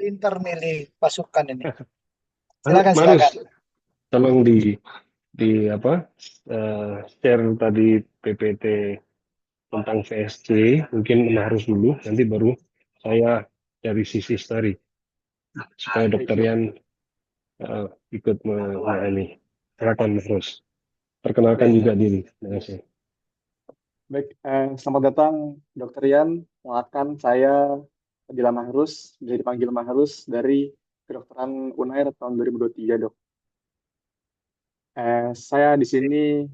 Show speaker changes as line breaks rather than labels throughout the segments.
Pinter milih pasukan ini. Silakan,
Marus,
silakan.
tolong di apa share tadi PPT tentang VSC, mungkin Marus dulu, nanti baru saya dari sisi story supaya
Baik,
dokter
Dok.
Yan ikut ini. Silakan Marus. Perkenalkan
Baik,
juga diri. Terima kasih.
baik. Selamat datang, Dokter Yan. Mengenalkan saya Fadila Mahrus, bisa dipanggil Mahrus dari Kedokteran Unair tahun 2023, Dok. Saya di sini,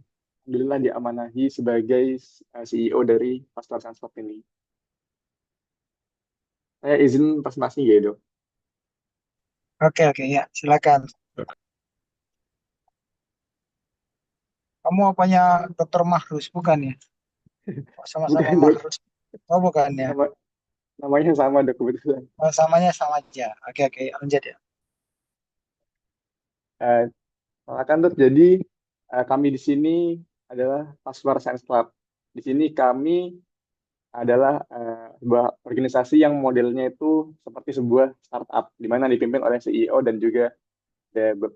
alhamdulillah diamanahi sebagai CEO dari Vascular Transport ini. Saya izin presentasi ya, Dok.
Oke, oke, ya, silakan. Kamu apanya Dokter Mahrus, bukan ya? Kok sama-sama
Bukan, Dok.
Mahrus. Oh, bukan ya.
Nama, namanya sama, Dok, kebetulan.
Oh, samanya sama aja. Oke, oke, lanjut ya.
Eh, Silakan, Dok. Jadi, kami di sini adalah Vascular Science Club. Di sini kami adalah sebuah organisasi yang modelnya itu seperti sebuah startup, di mana dipimpin oleh CEO dan juga ada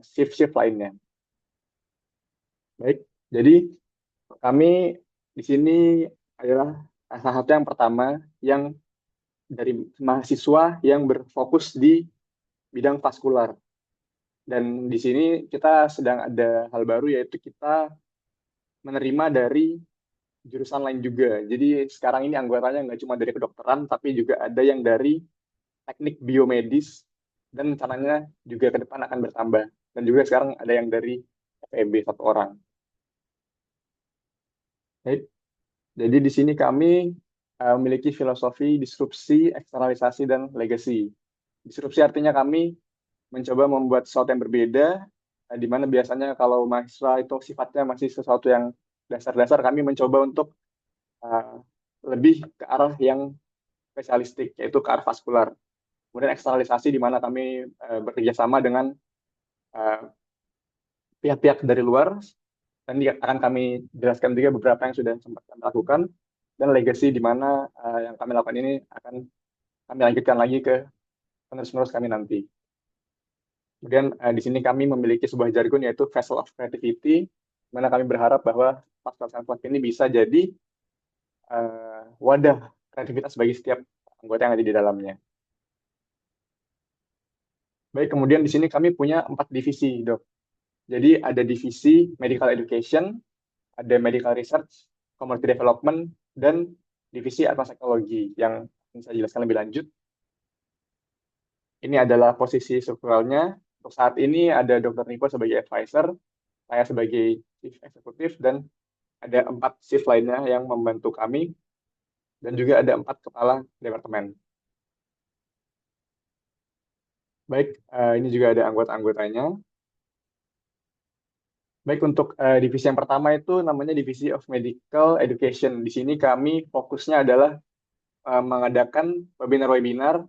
shift-shift lainnya. Baik, jadi kami di sini adalah salah satu yang pertama yang dari mahasiswa yang berfokus di bidang vaskular. Dan di sini kita sedang ada hal baru, yaitu kita menerima dari jurusan lain juga. Jadi sekarang ini anggotanya nggak cuma dari kedokteran, tapi juga ada yang dari teknik biomedis, dan rencananya juga ke depan akan bertambah. Dan juga sekarang ada yang dari FEB satu orang. Baik. Jadi di sini kami memiliki filosofi disrupsi, eksternalisasi, dan legacy. Disrupsi artinya kami mencoba membuat sesuatu yang berbeda, di mana biasanya kalau mahasiswa itu sifatnya masih sesuatu yang dasar-dasar, kami mencoba untuk uh, lebih ke arah yang spesialistik, yaitu ke arah vaskular. Kemudian eksternalisasi di mana kami bekerja sama dengan uh, pihak-pihak dari luar, dan akan kami jelaskan juga beberapa yang sudah sempat kami lakukan, dan legacy di mana yang kami lakukan ini akan kami lanjutkan lagi ke penerus-penerus kami nanti. Kemudian di sini kami memiliki sebuah jargon, yaitu Vessel of Creativity, di mana kami berharap bahwa Pascal Sandplat ini bisa jadi wadah kreativitas bagi setiap anggota yang ada di dalamnya. Baik, kemudian di sini kami punya 4 divisi, Dok. Jadi ada divisi Medical Education, ada Medical Research, Community Development, dan divisi Advanced Technology yang saya jelaskan lebih lanjut. Ini adalah posisi strukturalnya. Untuk saat ini ada Dr. Nico sebagai advisor, saya sebagai chief eksekutif, dan ada 4 shift lainnya yang membantu kami, dan juga ada 4 kepala departemen. Baik, ini juga ada anggota-anggotanya. Baik, untuk divisi yang pertama itu namanya Divisi of Medical Education. Di sini kami fokusnya adalah mengadakan webinar-webinar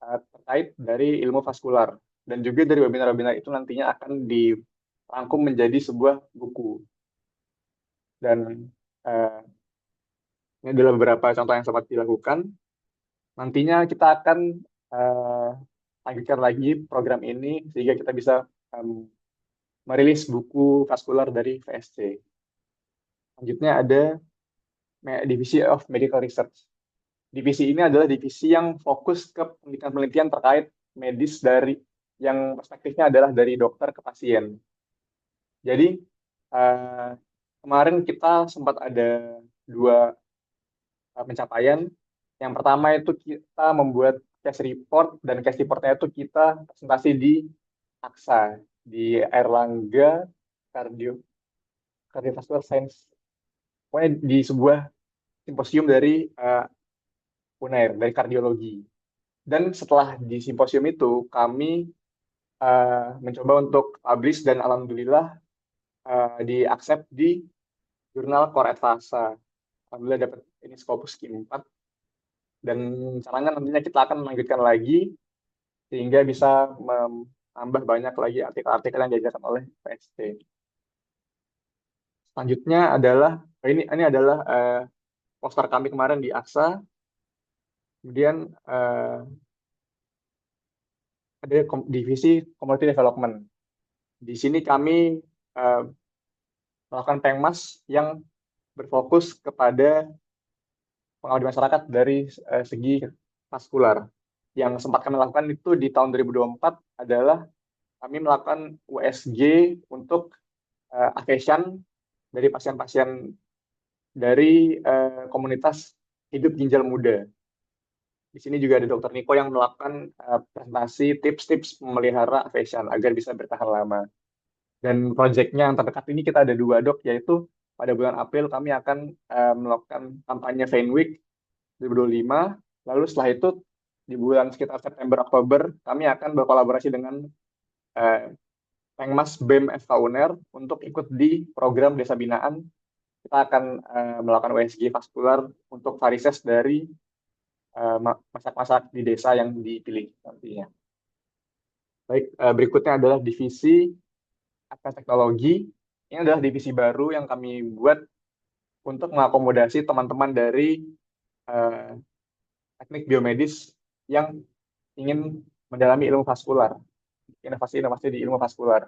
terkait dari ilmu vaskular. Dan juga dari webinar-webinar itu nantinya akan dirangkum menjadi sebuah buku. Dan uh, ini adalah beberapa contoh yang sempat dilakukan. Nantinya kita akan uh, lanjutkan lagi program ini sehingga kita bisa merilis buku vaskular dari VSC. Selanjutnya ada Divisi of Medical Research. Divisi ini adalah divisi yang fokus ke penelitian-penelitian terkait medis dari yang perspektifnya adalah dari dokter ke pasien. Jadi uh, kemarin kita sempat ada 2 pencapaian. Yang pertama itu kita membuat case report, dan case reportnya itu kita presentasi di AXA, di Airlangga Cardio Cardiovascular Science, pokoknya di sebuah simposium dari Unair, dari kardiologi. Dan setelah di simposium itu kami mencoba untuk publish, dan alhamdulillah di-accept di jurnal Core Advasa. Alhamdulillah dapat ini Scopus Q4, dan caranya nantinya kita akan melanjutkan lagi sehingga bisa menambah banyak lagi artikel-artikel yang diajarkan oleh PST. Selanjutnya adalah ini adalah poster kami kemarin di AXA. Kemudian ada divisi community development. Di sini kami melakukan pengmas yang berfokus kepada pengabdi masyarakat dari segi vaskular. Yang sempat kami lakukan itu di tahun 2024 adalah kami melakukan USG untuk aphasia dari pasien-pasien dari komunitas hidup ginjal muda. Di sini juga ada Dr. Niko yang melakukan presentasi tips-tips memelihara aphasia agar bisa bertahan lama. Dan proyeknya yang terdekat ini kita ada 2 dok, yaitu pada bulan April kami akan melakukan kampanye Vein Week 2025. Lalu setelah itu di bulan sekitar September-Oktober kami akan berkolaborasi dengan Pengmas BEM FK UNER untuk ikut di program desa binaan. Kita akan melakukan USG vaskular untuk varises dari masyarakat di desa yang dipilih nantinya. Baik, berikutnya adalah divisi advanced teknologi. Ini adalah divisi baru yang kami buat untuk mengakomodasi teman-teman dari teknik biomedis yang ingin mendalami ilmu vaskular, inovasi-inovasi di ilmu vaskular.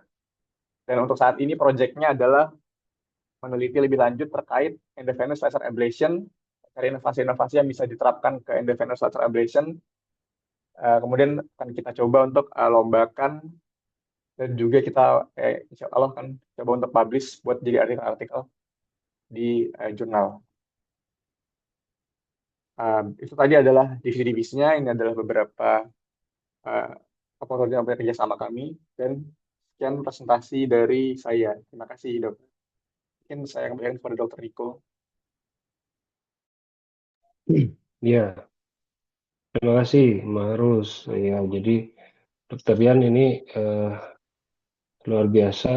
Dan untuk saat ini proyeknya adalah meneliti lebih lanjut terkait endovenous laser ablation, cari inovasi-inovasi yang bisa diterapkan ke endovenous laser ablation. Kemudian akan kita coba untuk lombakan, dan juga kita insya Allah akan coba untuk publish buat jadi artikel-artikel di jurnal. Itu tadi adalah divisi-divisinya. Ini adalah beberapa opportunity yang bekerja sama kami, dan sekian presentasi dari saya. Terima kasih dok. Mungkin saya kembalikan kepada Dr. Niko.
Ya, terima kasih, Marus. Ya, jadi Dr. Rian ini luar biasa,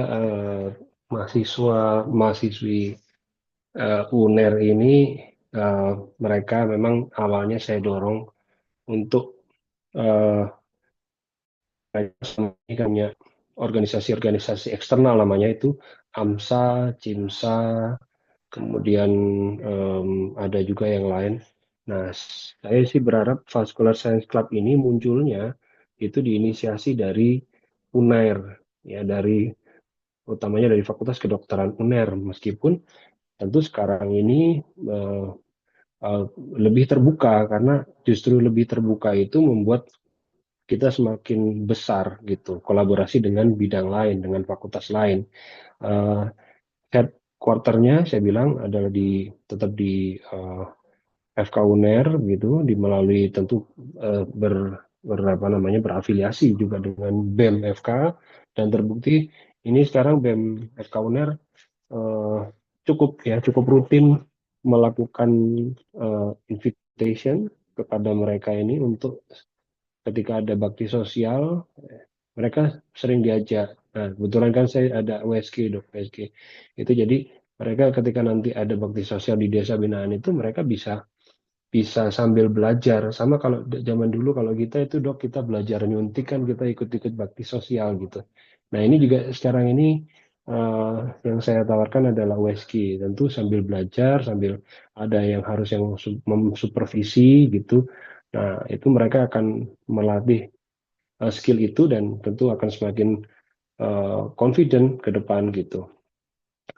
mahasiswi UNER ini, mereka memang awalnya saya dorong untuk punya organisasi-organisasi eksternal, namanya itu AMSA, CIMSA, kemudian ada juga yang lain. Nah, saya sih berharap Vascular Science Club ini munculnya itu diinisiasi dari UNER, ya, dari utamanya dari Fakultas Kedokteran UNER, meskipun tentu sekarang ini lebih terbuka, karena justru lebih terbuka itu membuat kita semakin besar gitu, kolaborasi dengan bidang lain, dengan fakultas lain. Headquarternya saya bilang adalah tetap di FK UNER gitu, melalui tentu berafiliasi juga dengan BEM FK, dan terbukti ini sekarang BEM FK UNER cukup rutin melakukan invitation kepada mereka ini untuk ketika ada bakti sosial, mereka sering diajak. Nah, kebetulan kan saya ada USG, dok, USG. Itu jadi mereka ketika nanti ada bakti sosial di desa binaan itu, mereka bisa sambil belajar. Sama kalau zaman dulu, kalau kita itu dok, kita belajar nyuntik kan, kita ikut-ikut bakti sosial gitu. Nah, ini juga sekarang ini yang saya tawarkan adalah USG, tentu sambil belajar, sambil ada yang harus yang memsupervisi gitu. Nah, itu mereka akan melatih skill itu, dan tentu akan semakin confident ke depan gitu.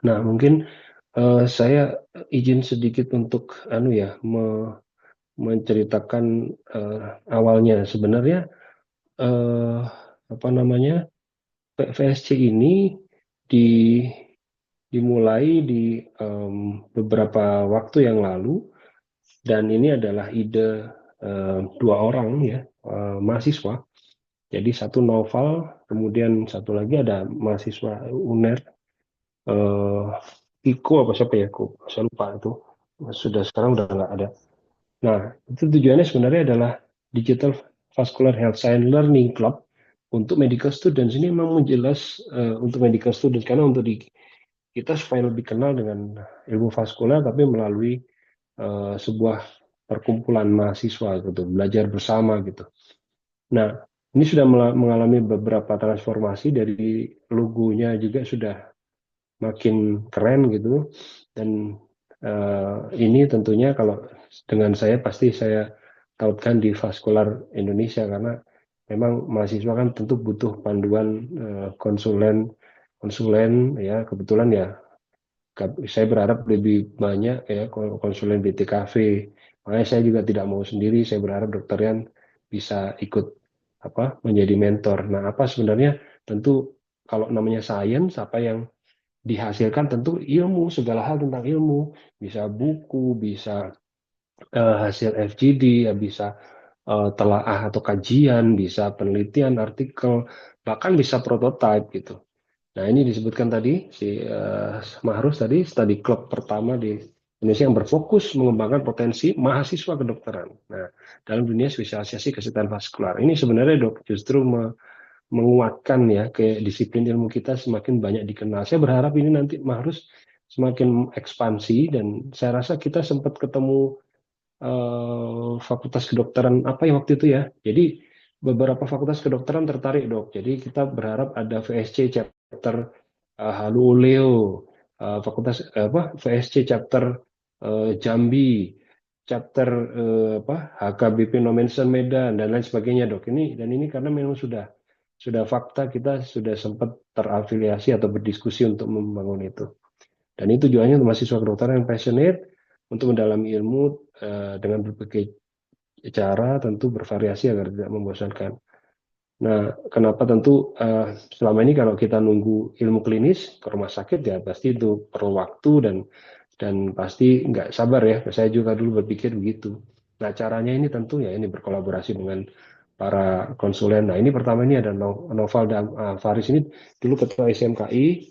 Nah, mungkin saya izin sedikit untuk menceritakan awalnya. Sebenarnya VSC ini dimulai di beberapa waktu yang lalu, dan ini adalah ide 2 orang, ya, mahasiswa. Jadi satu Noval, kemudian satu lagi ada mahasiswa UNER, Iko apa siapa ya, saya lupa itu, sekarang udah nggak ada. Nah, itu tujuannya sebenarnya adalah Digital Vascular Health Science Learning Club untuk medical students. Ini memang jelas untuk medical students, karena untuk kita supaya lebih kenal dengan ilmu vaskular, tapi melalui sebuah perkumpulan mahasiswa gitu, belajar bersama gitu. Nah, ini sudah mengalami beberapa transformasi, dari logonya juga sudah makin keren gitu, dan ini tentunya kalau dengan saya pasti saya tautkan di Vaskular Indonesia, karena memang mahasiswa kan tentu butuh panduan konsulen ya, kebetulan ya saya berharap lebih banyak ya konsulen BTKV. Makanya saya juga tidak mau sendiri, saya berharap Dokter Rian bisa ikut menjadi mentor. Nah, apa sebenarnya tentu kalau namanya sains, apa yang dihasilkan tentu ilmu, segala hal tentang ilmu, bisa buku, bisa hasil FGD, ya bisa telaah atau kajian, bisa penelitian, artikel, bahkan bisa prototype gitu. Nah, ini disebutkan tadi si Mahrus tadi study club pertama di Indonesia yang berfokus mengembangkan potensi mahasiswa kedokteran. Nah, dalam dunia spesialisasi kesehatan vaskular. Ini sebenarnya dok justru menguatkan ya ke disiplin ilmu kita semakin banyak dikenal. Saya berharap ini nanti Mahrus semakin ekspansi dan saya rasa kita sempat ketemu fakultas kedokteran apa ya waktu itu ya. Jadi beberapa fakultas kedokteran tertarik dok. Jadi kita berharap ada VSC chapter Halu Oleo, VSC chapter Jambi, chapter HKBP Nomensen Medan dan lain sebagainya dok. Ini karena memang sudah fakta kita sudah sempat terafiliasi atau berdiskusi untuk membangun itu. Dan itu tujuannya untuk mahasiswa kedokteran yang passionate untuk mendalami ilmu dengan berbagai cara, tentu bervariasi agar tidak membosankan. Nah, kenapa tentu selama ini kalau kita nunggu ilmu klinis ke rumah sakit ya pasti itu perlu waktu dan pasti nggak sabar ya. Saya juga dulu berpikir begitu. Nah, caranya ini tentu ya ini berkolaborasi dengan para konsulen. Nah, ini pertama ini ada Noval dan Faris ini dulu ketua SMKI,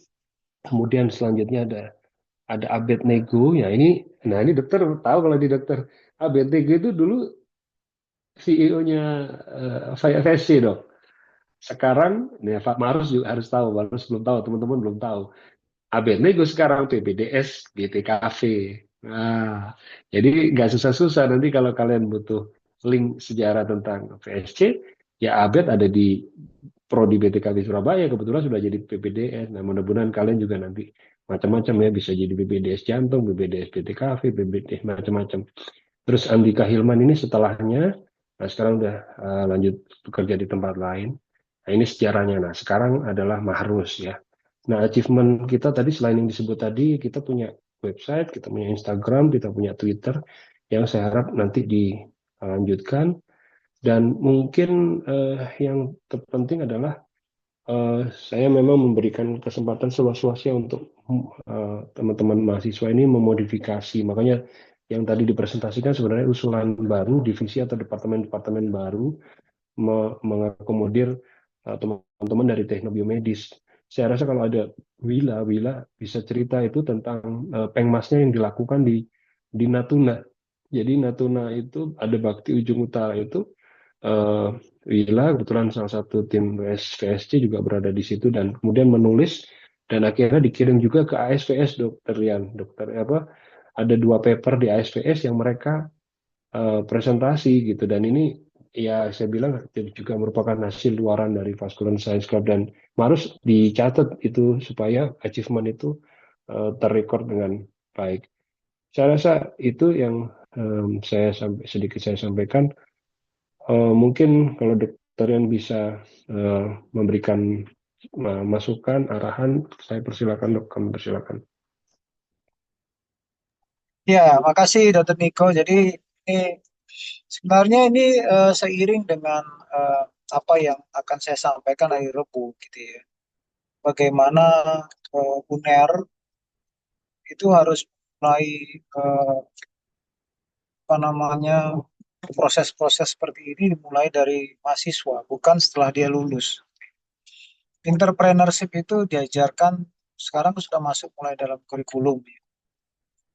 kemudian selanjutnya ada Abednego. Ya ini dokter tahu kalau di dokter Abednego itu dulu CEO-nya VSC dok. Sekarang, ya Pak Marus juga harus tahu, Marus belum tahu, teman-teman belum tahu. Abednego sekarang PBDS GTKV. Nah, jadi nggak susah-susah nanti kalau kalian butuh link sejarah tentang VSC, ya Abed ada di Prodi BTKV Surabaya, kebetulan sudah jadi PPDS. Nah, mudah-mudahan kalian juga nanti macam-macam ya, bisa jadi PPDS jantung, PPDS BTKV, PPDS macam-macam. Terus Andika Hilman ini setelahnya, nah sekarang udah lanjut bekerja di tempat lain. Nah, ini sejarahnya. Nah, sekarang adalah Mahrus ya. Nah, achievement kita tadi selain yang disebut tadi, kita punya website, kita punya Instagram, kita punya Twitter, yang saya harap nanti dilanjutkan. Dan mungkin yang terpenting adalah saya memang memberikan kesempatan seluas-luasnya untuk teman-teman mahasiswa ini memodifikasi. Makanya yang tadi dipresentasikan sebenarnya usulan baru, divisi atau departemen-departemen baru mengakomodir teman-teman dari teknobiomedis. Saya rasa kalau ada Wila bisa cerita itu tentang pengmasnya yang dilakukan di Natuna. Jadi Natuna itu ada Bakti Ujung Utara itu Wila kebetulan salah satu tim VSC juga berada di situ dan kemudian menulis dan akhirnya dikirim juga ke ASVS dokter Rian. Ada 2 paper di ASVS yang mereka presentasi gitu dan ini ya saya bilang juga merupakan hasil luaran dari Vascular Science Club dan harus dicatat itu supaya achievement itu terrecord dengan baik. Saya rasa itu yang sedikit saya sampaikan. Mungkin kalau dokter yang bisa memberikan masukan, arahan, saya persilakan dok, kami persilakan.
Ya, makasih Dokter Niko. Jadi ini sebenarnya ini seiring dengan eh, apa yang akan saya sampaikan hari Rabu gitu ya. Bagaimana UNER itu harus mulai eh, apa namanya proses-proses seperti ini dimulai dari mahasiswa, bukan setelah dia lulus. Entrepreneurship itu diajarkan sekarang sudah masuk mulai dalam kurikulum.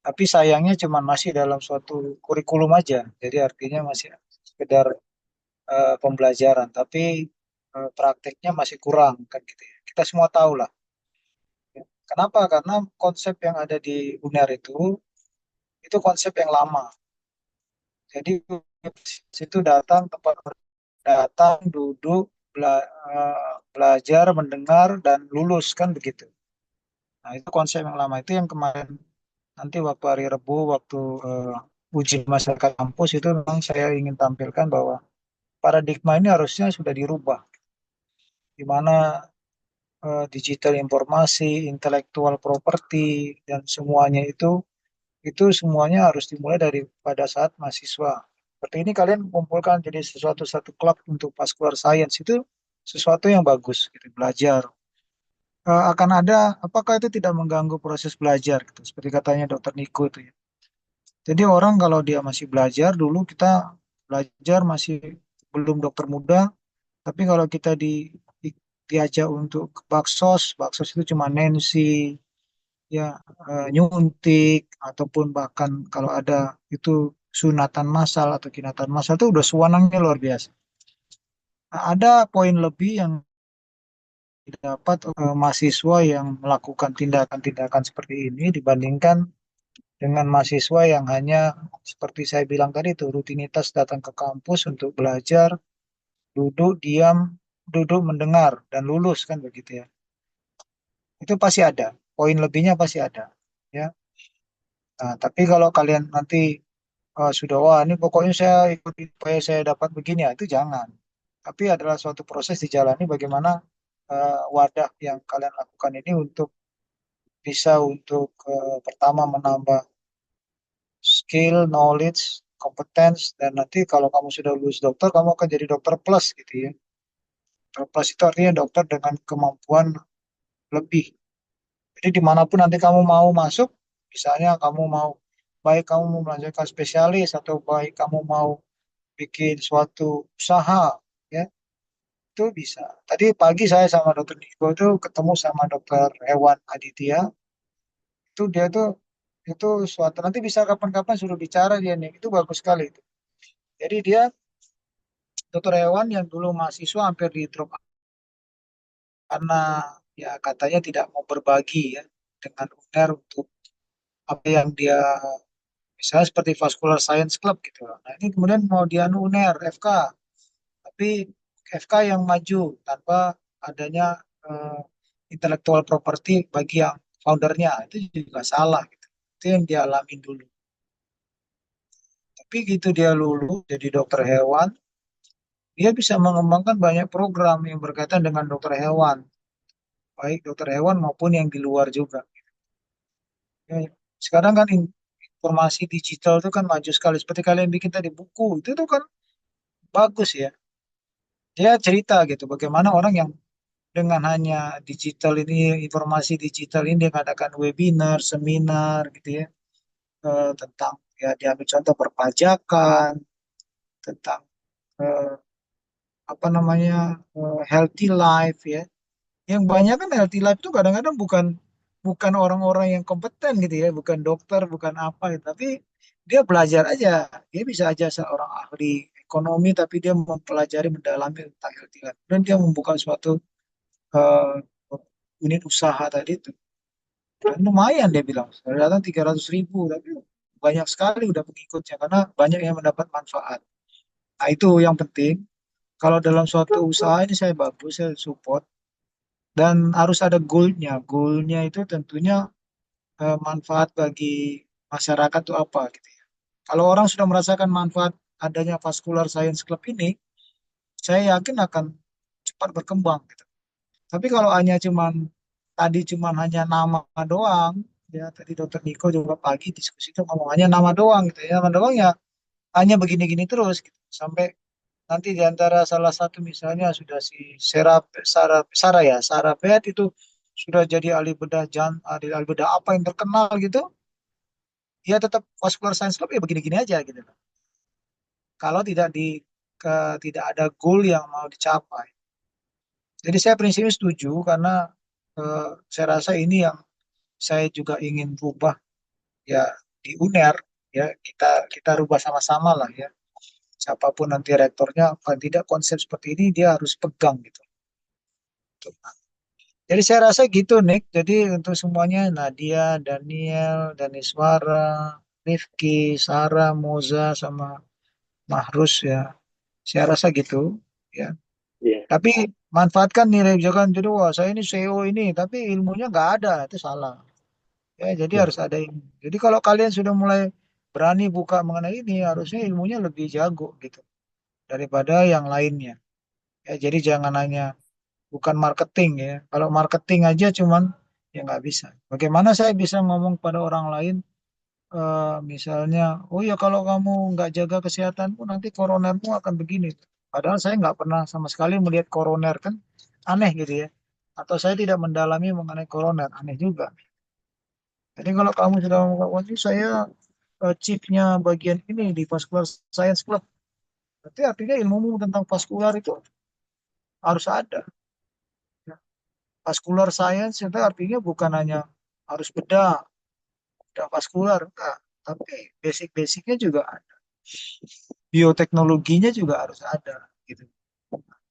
Tapi sayangnya cuma masih dalam suatu kurikulum aja. Jadi artinya masih sekedar pembelajaran, tapi prakteknya masih kurang kan gitu ya. Kita semua tahu lah. Kenapa? Karena konsep yang ada di UNER itu konsep yang lama. Jadi situ datang tempat datang, duduk, belajar, mendengar dan lulus kan begitu. Nah, itu konsep yang lama itu yang kemarin nanti waktu hari Rabu waktu uji masyarakat kampus itu memang saya ingin tampilkan bahwa paradigma ini harusnya sudah dirubah, di mana digital informasi, intellectual property, dan semuanya itu semuanya harus dimulai dari pada saat mahasiswa. Seperti ini kalian kumpulkan jadi sesuatu satu klub untuk vascular science itu sesuatu yang bagus, gitu, belajar. Akan ada, apakah itu tidak mengganggu proses belajar, gitu, seperti katanya Dokter Niko itu ya. Jadi orang kalau dia masih belajar, dulu kita belajar masih belum dokter muda, tapi kalau kita diajak untuk ke baksos, baksos itu cuma Nancy, ya nyuntik, ataupun bahkan kalau ada itu sunatan massal atau kinatan massal itu udah sewenangnya luar biasa. Nah, ada poin lebih yang didapat mahasiswa yang melakukan tindakan-tindakan seperti ini dibandingkan dengan mahasiswa yang hanya seperti saya bilang tadi itu rutinitas datang ke kampus untuk belajar, duduk diam, duduk mendengar dan lulus kan begitu ya. Itu pasti ada, poin lebihnya pasti ada, ya. Nah, tapi kalau kalian nanti sudah wah ini pokoknya saya ikuti supaya saya dapat begini ya itu jangan. Tapi adalah suatu proses dijalani bagaimana wadah yang kalian lakukan ini untuk bisa untuk pertama menambah skill, knowledge, competence, dan nanti kalau kamu sudah lulus dokter, kamu akan jadi dokter plus gitu ya. Dokter plus itu artinya dokter dengan kemampuan lebih. Jadi dimanapun nanti kamu mau masuk, misalnya kamu mau, baik kamu mau melanjutkan spesialis atau baik kamu mau bikin suatu usaha, ya itu bisa. Tadi pagi saya sama dokter Niko itu ketemu sama dokter hewan Aditya, itu dia tuh itu suatu nanti bisa kapan-kapan suruh bicara dia nih, itu bagus sekali itu. Jadi dia dokter hewan yang dulu mahasiswa hampir di drop karena ya katanya tidak mau berbagi ya dengan UNER untuk apa yang dia misalnya seperti Vascular Science Club gitu. Nah ini kemudian mau dia UNER FK, tapi FK yang maju tanpa adanya eh, intellectual property bagi yang foundernya itu juga salah gitu. Itu yang dia alamin dulu. Tapi gitu dia lulus jadi dokter hewan, dia bisa mengembangkan banyak program yang berkaitan dengan dokter hewan, baik dokter hewan maupun yang di luar juga. Ya, sekarang kan informasi digital itu kan maju sekali. Seperti kalian bikin tadi buku, itu tuh kan bagus ya. Dia cerita gitu, bagaimana orang yang dengan hanya digital ini, informasi digital ini, dia mengadakan webinar, seminar gitu ya, tentang ya diambil contoh perpajakan, tentang eh, apa namanya healthy life ya. Yang banyak kan healthy life itu kadang-kadang bukan bukan orang-orang yang kompeten gitu ya, bukan dokter, bukan apa gitu. Tapi dia belajar aja, dia bisa aja seorang ahli ekonomi, tapi dia mempelajari, mendalami tentang healthy life. Dan dia membuka suatu eh, unit usaha tadi itu. Dan lumayan dia bilang, datang 300.000, tapi banyak sekali udah pengikutnya karena banyak yang mendapat manfaat. Nah itu yang penting. Kalau dalam suatu usaha ini saya bagus, saya support. Dan harus ada goalnya. Goalnya itu tentunya manfaat bagi masyarakat itu apa gitu ya. Kalau orang sudah merasakan manfaat adanya Vascular Science Club ini, saya yakin akan cepat berkembang gitu. Tapi kalau hanya cuman hanya nama doang, ya tadi Dokter Niko juga pagi diskusi itu ngomong hanya nama doang gitu ya, nama doang ya hanya begini-gini terus gitu. Sampai nanti di antara salah satu misalnya sudah si Sarah Beth itu sudah jadi ahli bedah apa yang terkenal gitu, ya tetap vascular science club ya begini-gini aja gitu loh. Kalau tidak ada goal yang mau dicapai. Jadi saya prinsipnya setuju karena saya rasa ini yang saya juga ingin rubah ya di UNER, ya kita kita rubah sama-sama lah ya. Siapapun nanti rektornya, paling tidak konsep seperti ini dia harus pegang gitu. Jadi saya rasa gitu Nick. Jadi untuk semuanya Nadia, Daniel, Daniswara, Rifki, Sarah, Moza, sama Mahrus ya. Saya rasa gitu ya.
Iya.
Tapi manfaatkan nilai jangan jadi wah saya ini CEO ini tapi ilmunya nggak ada itu salah. Ya jadi
Ya,
harus ada ilmu. Jadi kalau kalian sudah mulai berani buka mengenai ini harusnya ilmunya lebih jago gitu daripada yang lainnya. Ya, jadi jangan hanya bukan marketing ya. Kalau marketing aja cuman ya nggak bisa. Bagaimana saya bisa ngomong pada orang lain, misalnya, oh ya kalau kamu nggak jaga kesehatanmu nanti koronermu akan begini. Padahal saya nggak pernah sama sekali melihat koroner, kan aneh gitu ya. Atau saya tidak mendalami mengenai koroner, aneh juga. Jadi kalau kamu sudah mengatakan, "Wah, ini saya chiefnya bagian ini di Vascular Science Club," berarti artinya ilmumu tentang vaskular itu harus ada. Ya. Vascular Science itu artinya bukan hanya harus bedah, bedah vaskular, enggak. Tapi basic-basicnya juga ada. Bioteknologinya juga harus ada. Gitu.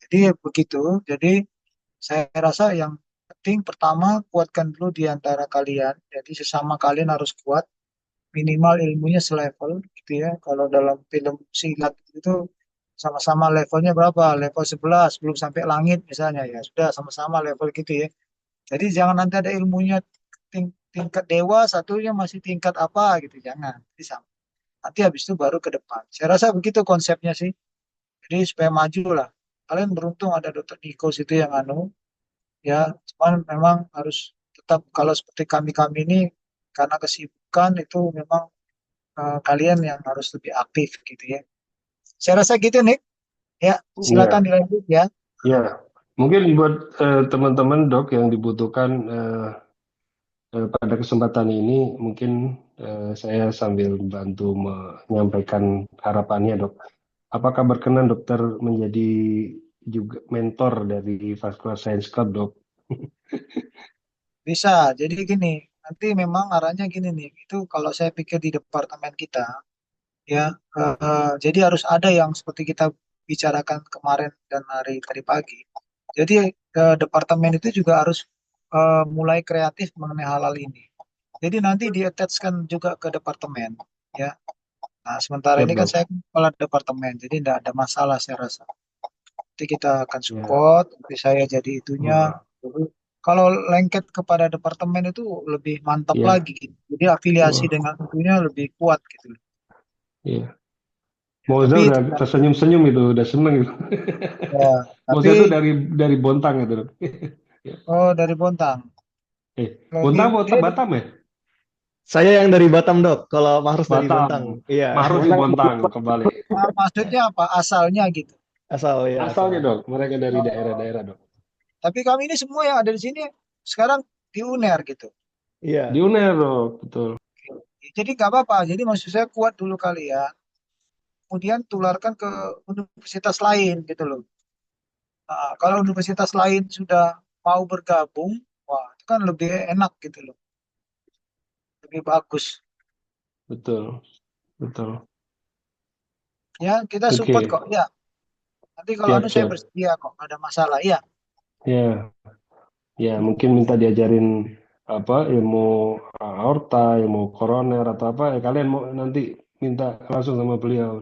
Jadi begitu. Jadi saya rasa yang penting pertama kuatkan dulu di antara kalian. Jadi sesama kalian harus kuat, minimal ilmunya selevel gitu ya. Kalau dalam film silat itu sama-sama levelnya berapa? Level 11 belum sampai langit misalnya ya. Sudah sama-sama level gitu ya. Jadi jangan nanti ada ilmunya tingkat dewa, satunya masih tingkat apa gitu. Jangan. Jadi sama. Nanti habis itu baru ke depan. Saya rasa begitu konsepnya sih. Jadi supaya maju lah. Kalian beruntung ada Dokter Niko itu yang ya, cuman memang harus tetap kalau seperti kami-kami ini karena kesibukan itu memang kalian yang harus lebih aktif gitu ya. Saya rasa gitu Nick. Ya, silakan
Iya,
dilanjut ya.
iya. Mungkin buat teman-teman dok yang dibutuhkan pada kesempatan ini, mungkin saya sambil bantu menyampaikan harapannya dok. Apakah berkenan dokter menjadi juga mentor dari Vascular Science Club dok?
Bisa. Jadi gini, nanti memang arahnya gini nih. Itu kalau saya pikir di departemen kita ya, jadi harus ada yang seperti kita bicarakan kemarin dan hari tadi pagi. Jadi departemen itu juga harus mulai kreatif mengenai hal-hal ini. Jadi nanti di-attach-kan juga ke departemen ya. Nah, sementara
Siap
ini kan
dok.
saya kepala departemen, jadi tidak ada masalah saya rasa. Nanti kita akan
Ya.
support, nanti saya jadi itunya.
Wah,
Kalau lengket kepada departemen itu lebih mantap
ya.
lagi gitu. Jadi afiliasi
Wah,
dengan itunya lebih kuat gitu.
iya.
Ya,
Moza
tapi
udah tersenyum-senyum itu, udah seneng itu.
ya,
Moza
tapi
itu dari Bontang itu dok. Ya.
oh dari Bontang. Kalau
Bontang
dia
Batam ya?
Saya yang dari Batam, Dok. Kalau Mahrus dari
Batam.
Bontang. Iya,
Mahrus di
Bintang
Bontang kembali.
maksudnya apa? Asalnya gitu.
asal ya
Asalnya
asal.
dok, mereka dari
Oh,
daerah-daerah dok.
tapi kami ini semua yang ada di sini sekarang di UNER gitu.
Di
Iya.
UNER dok, betul.
Jadi nggak apa-apa. Jadi maksud saya kuat dulu kalian, kemudian tularkan ke universitas lain gitu loh. Nah, kalau universitas lain sudah mau bergabung, wah itu kan lebih enak gitu loh, lebih bagus.
Betul, betul.
Ya kita support
Oke,
kok. Ya nanti kalau anu saya
siap-siap.
bersedia kok, nggak ada masalah. Ya
Ya, ya mungkin minta diajarin apa ilmu aorta, ilmu koroner atau apa, ya kalian mau nanti minta langsung sama beliau,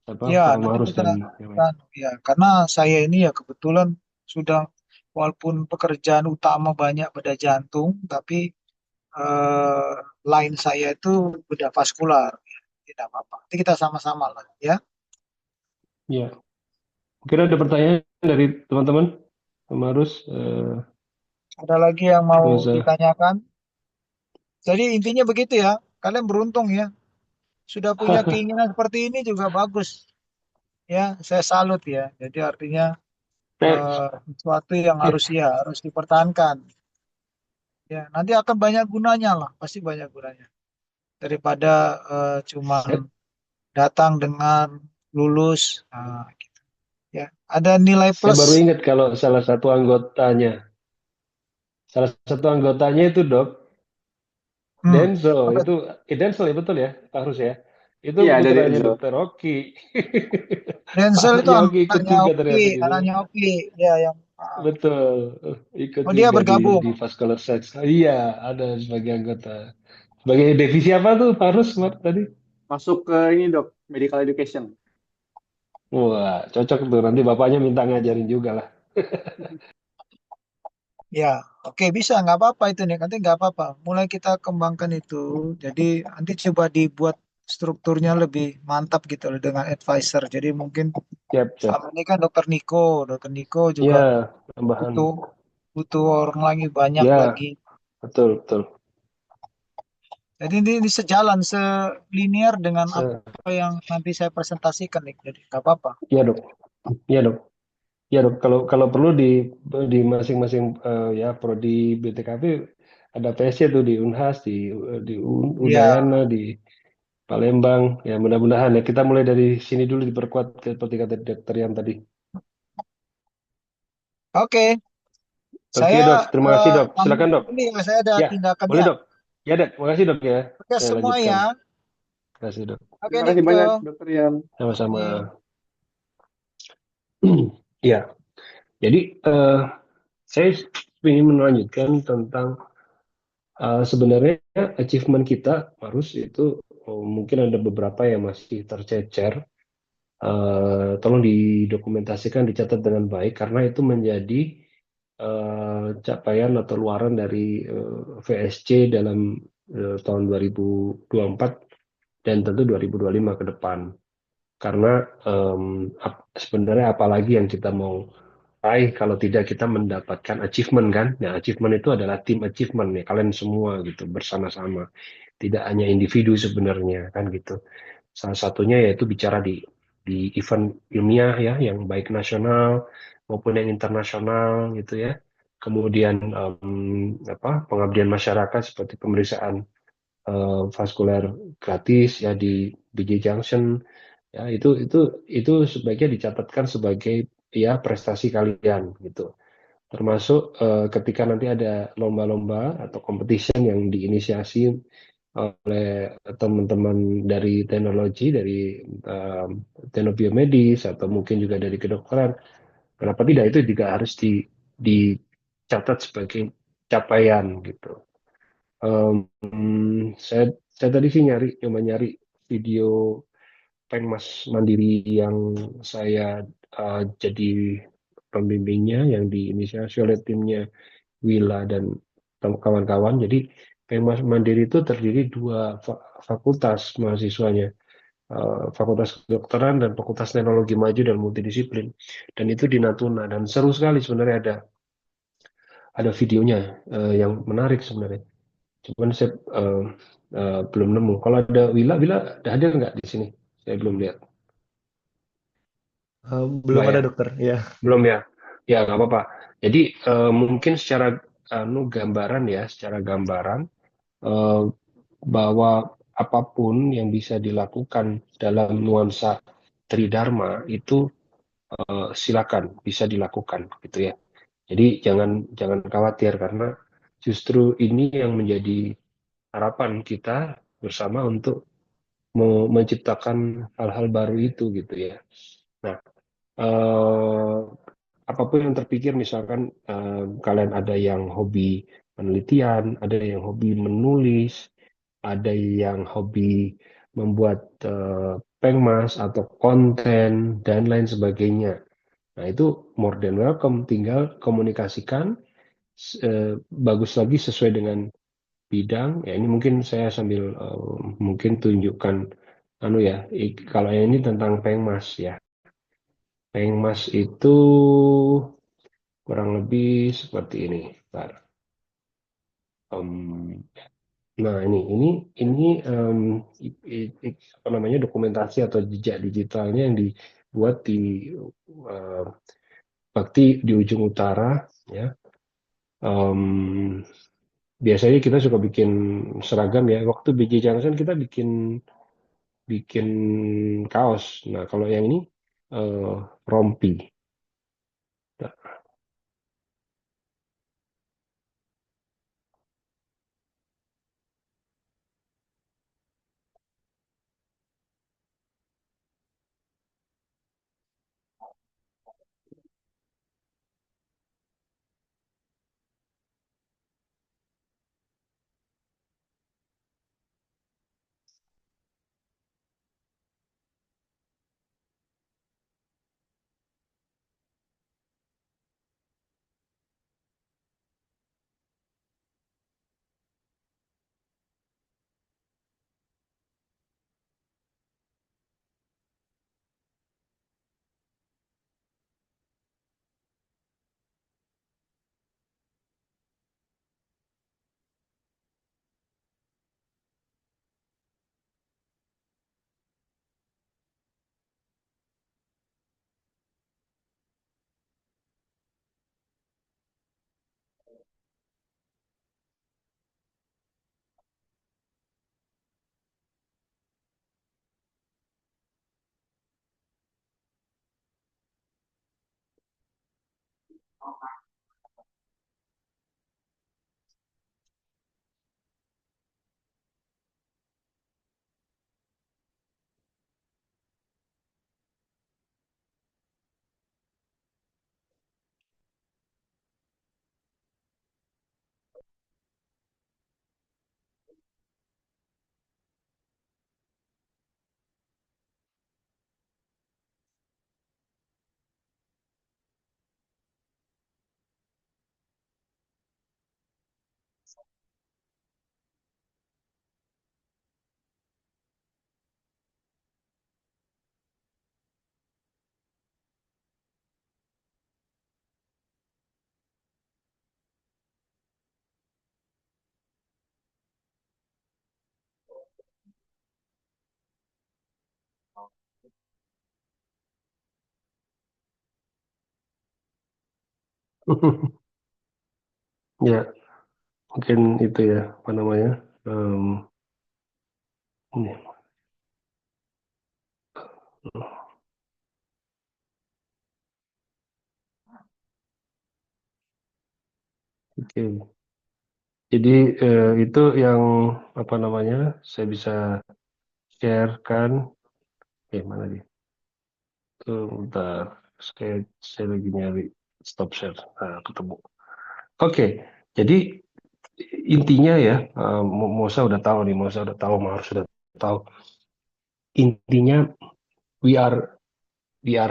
apa
ya
Pak
nanti
Marus
kita
dan yang lain.
kan ya karena saya ini ya kebetulan sudah walaupun pekerjaan utama banyak bedah jantung, tapi eh, lain saya itu bedah vaskular. Ya, tidak apa-apa. Nanti kita sama-sama lah ya.
Ya, mungkin ada pertanyaan dari teman-teman, Pak Marus,
Ada lagi yang mau
Musa.
ditanyakan? Jadi intinya begitu ya. Kalian beruntung ya. Sudah punya keinginan seperti ini juga bagus. Ya, saya salut ya. Jadi artinya
Thanks.
sesuatu yang harus ya harus dipertahankan. Ya, nanti akan banyak gunanya lah. Pasti banyak gunanya. Daripada cuman
Saya,
datang dengan lulus. Nah, gitu. Ya, ada nilai
saya
plus.
baru ingat kalau salah satu anggotanya itu dok,
Hmm.
Denzel
Apa
itu, Denzel ya betul ya, Pak Harus ya. Itu
Iya, dari
putranya
Enzo.
Dokter Oki.
Denzel itu
Anaknya Oki ikut
anaknya
juga
Oki,
ternyata di situ.
anaknya Oki. Ya, yang
Betul, ikut
oh dia
juga
bergabung.
di Vascular Science. Iya, ada sebagai anggota. Sebagai divisi apa tuh Pak Harus tadi?
Masuk ke ini, Dok, medical education.
Wah, cocok tuh. Nanti bapaknya minta ngajarin juga lah.
Ya, oke bisa nggak apa-apa itu nih. Nanti nggak apa-apa. Mulai kita kembangkan itu. Jadi nanti coba dibuat strukturnya lebih mantap gitu loh dengan advisor. Jadi mungkin
Siap, siap.
selama ini kan Dokter Niko juga
Ya, tambahan.
butuh butuh orang lagi banyak
Ya,
lagi.
betul, betul.
Jadi ini sejalan, selinier dengan
Se-
apa yang nanti saya presentasikan nih. Jadi nggak apa-apa.
ya, Dok. Ya, Dok. Ya, Dok. Kalau kalau perlu di masing-masing ya prodi BTKP ada PS-nya tuh di Unhas, di
Ya,
Udayana, di Palembang. Ya, mudah-mudahan ya kita mulai dari sini dulu diperkuat seperti kata dokter yang tadi.
oke.
Oke,
Saya
Dok. Terima kasih, Dok.
pamit
Silakan, Dok.
dulu ya. Saya ada
Ya,
tindakan
boleh,
ya.
Dok. Ya, Dok. Makasih, Dok ya.
Oke
Saya
semua
lanjutkan.
ya.
Terima kasih, Dok.
Oke
Terima kasih
Niko.
banyak, Dokter Yan.
Sama-sama.
Oke.
Ya, jadi saya ingin melanjutkan tentang sebenarnya achievement kita harus itu mungkin ada beberapa yang masih tercecer. Tolong didokumentasikan, dicatat dengan baik karena itu menjadi capaian atau luaran dari VSC dalam tahun 2024 dan tentu 2025 ke depan. Karena sebenarnya apalagi yang kita mau raih kalau tidak kita mendapatkan achievement kan? Nah, achievement itu adalah tim achievement ya, kalian semua gitu bersama-sama. Tidak hanya individu sebenarnya kan gitu. Salah satunya yaitu bicara di event ilmiah ya, yang baik nasional maupun yang internasional gitu ya. Kemudian pengabdian masyarakat seperti pemeriksaan vaskuler gratis ya di BJ Junction ya itu sebaiknya dicatatkan sebagai ya prestasi kalian gitu. Termasuk ketika nanti ada lomba-lomba atau competition yang diinisiasi oleh teman-teman dari teknologi, dari um, teknobiomedis atau mungkin juga dari kedokteran. Kenapa tidak itu juga harus dicatat sebagai capaian gitu. Saya tadi sih cuma nyari video Pengmas Mandiri yang saya jadi pembimbingnya yang diinisiasi oleh timnya Wila dan kawan-kawan. Jadi Pengmas Mandiri itu terdiri dua fakultas mahasiswanya, Fakultas Kedokteran dan Fakultas Teknologi Maju dan Multidisiplin. Dan itu di Natuna dan seru sekali sebenarnya ada videonya yang menarik sebenarnya. Cuman saya belum nemu. Kalau ada Wila ada hadir nggak di sini? Saya belum lihat.
Belum
Nggak
ada
ya?
dokter, ya.
Belum ya? Ya nggak apa-apa. Jadi mungkin secara gambaran ya, secara gambaran eh, bahwa apapun yang bisa dilakukan dalam nuansa Tridharma itu silakan bisa dilakukan gitu ya. Jadi jangan jangan khawatir karena justru ini yang menjadi harapan kita bersama untuk menciptakan hal-hal baru itu gitu ya. Nah, eh, apapun yang terpikir, misalkan kalian ada yang hobi penelitian, ada yang hobi menulis, ada yang hobi membuat pengmas atau konten dan lain sebagainya. Nah, itu more than welcome. Tinggal komunikasikan bagus lagi sesuai dengan bidang. Ya, ini mungkin saya sambil mungkin tunjukkan anu ya, kalau yang ini tentang pengmas ya. Pengmas itu kurang lebih seperti ini. Bentar. Em, nah ini apa namanya dokumentasi atau jejak digitalnya yang dibuat di eh, Bakti di ujung utara ya. Em, biasanya kita suka bikin seragam ya. Waktu BJ Junction kita bikin bikin kaos. Nah kalau yang ini eh, rompi. Ya, mungkin itu ya, apa namanya? Ini. Oke. Jadi itu yang apa namanya? Saya bisa sharekan. Mana dia? Tuh, bentar. Saya lagi nyari stop share. Nah, ketemu. Oke. Jadi intinya ya, Mosa udah tahu nih, Mosa udah tahu, Mahar sudah tahu. Intinya we are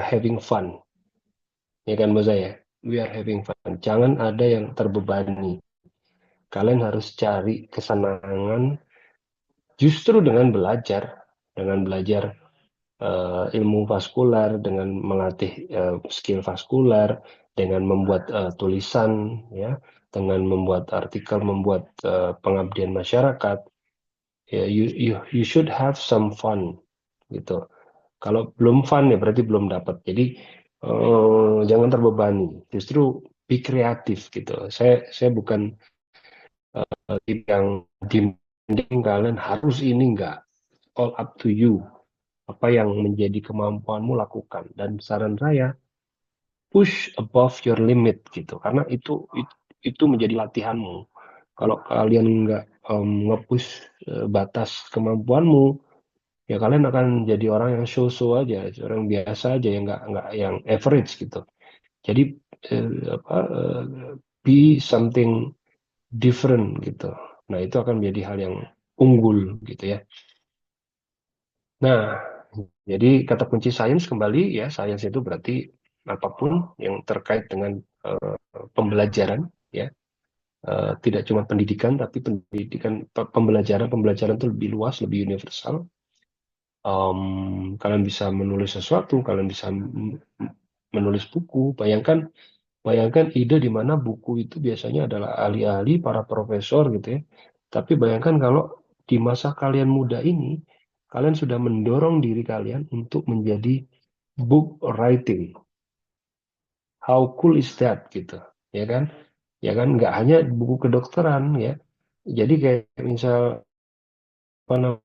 having fun, ya kan Mosa ya? We are having fun. Jangan ada yang terbebani. Kalian harus cari kesenangan justru dengan belajar ilmu vaskular, dengan melatih skill vaskular, dengan membuat tulisan, ya, dengan membuat artikel, membuat pengabdian masyarakat. Ya, you should have some fun, gitu. Kalau belum fun ya berarti belum dapat. Jadi jangan terbebani. Justru be kreatif gitu. Saya bukan tim yang demanding kalian harus ini, enggak. All up to you. Apa yang menjadi kemampuanmu lakukan. Dan saran saya, push above your limit gitu. Karena itu menjadi latihanmu. Kalau kalian nggak nge-push batas kemampuanmu, ya kalian akan jadi orang yang so-so aja, orang biasa aja yang nggak yang average gitu. Jadi be something different gitu. Nah, itu akan menjadi hal yang unggul gitu ya. Nah, jadi kata kunci sains kembali ya, sains itu berarti apapun yang terkait dengan pembelajaran ya. Tidak cuma pendidikan tapi pembelajaran itu lebih luas, lebih universal. Kalian bisa menulis sesuatu, kalian bisa menulis buku. Bayangkan ide di mana buku itu biasanya adalah ahli-ahli, para profesor gitu ya. Tapi bayangkan kalau di masa kalian muda ini, kalian sudah mendorong diri kalian untuk menjadi book writing. How cool is that gitu, ya kan? Ya kan, nggak hanya buku kedokteran ya. Jadi kayak misal apa namanya,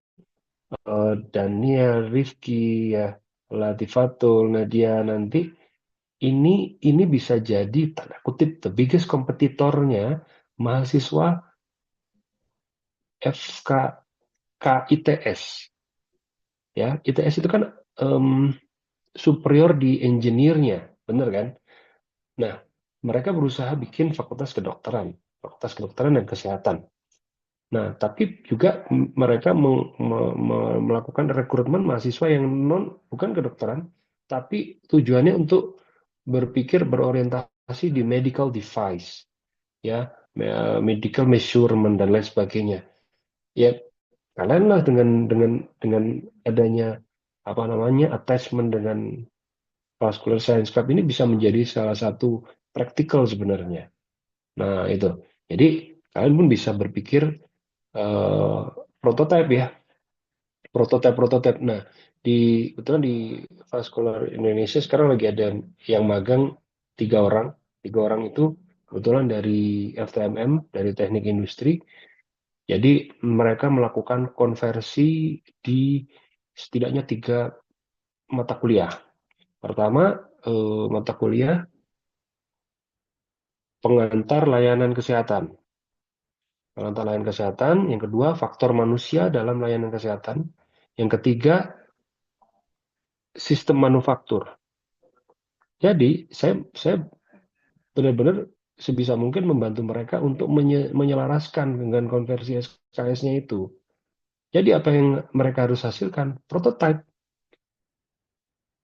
Daniel, Rifki ya, Latifatul, Nadia nanti ini bisa jadi tanda kutip the biggest kompetitornya mahasiswa FK ITS ya. ITS itu kan superior di engineer-nya, bener kan? Nah, mereka berusaha bikin fakultas kedokteran dan kesehatan. Nah, tapi juga mereka melakukan rekrutmen mahasiswa yang bukan kedokteran, tapi tujuannya untuk berorientasi di medical device, ya, medical measurement dan lain sebagainya. Ya, kalian lah dengan adanya apa namanya attachment dengan Vascular Science Club ini bisa menjadi salah satu praktikal sebenarnya. Nah, itu. Jadi kalian pun bisa berpikir eh, prototipe ya, prototipe. Nah, kebetulan di Vascular Indonesia sekarang lagi ada yang magang 3 orang. 3 orang itu kebetulan dari FTMM, dari Teknik Industri. Jadi mereka melakukan konversi di setidaknya 3 mata kuliah. Pertama, mata kuliah pengantar layanan kesehatan. Pengantar layanan kesehatan. Yang kedua, faktor manusia dalam layanan kesehatan. Yang ketiga, sistem manufaktur. Jadi, saya benar-benar sebisa mungkin membantu mereka untuk menyelaraskan dengan konversi SKS-nya itu. Jadi apa yang mereka harus hasilkan? Prototype.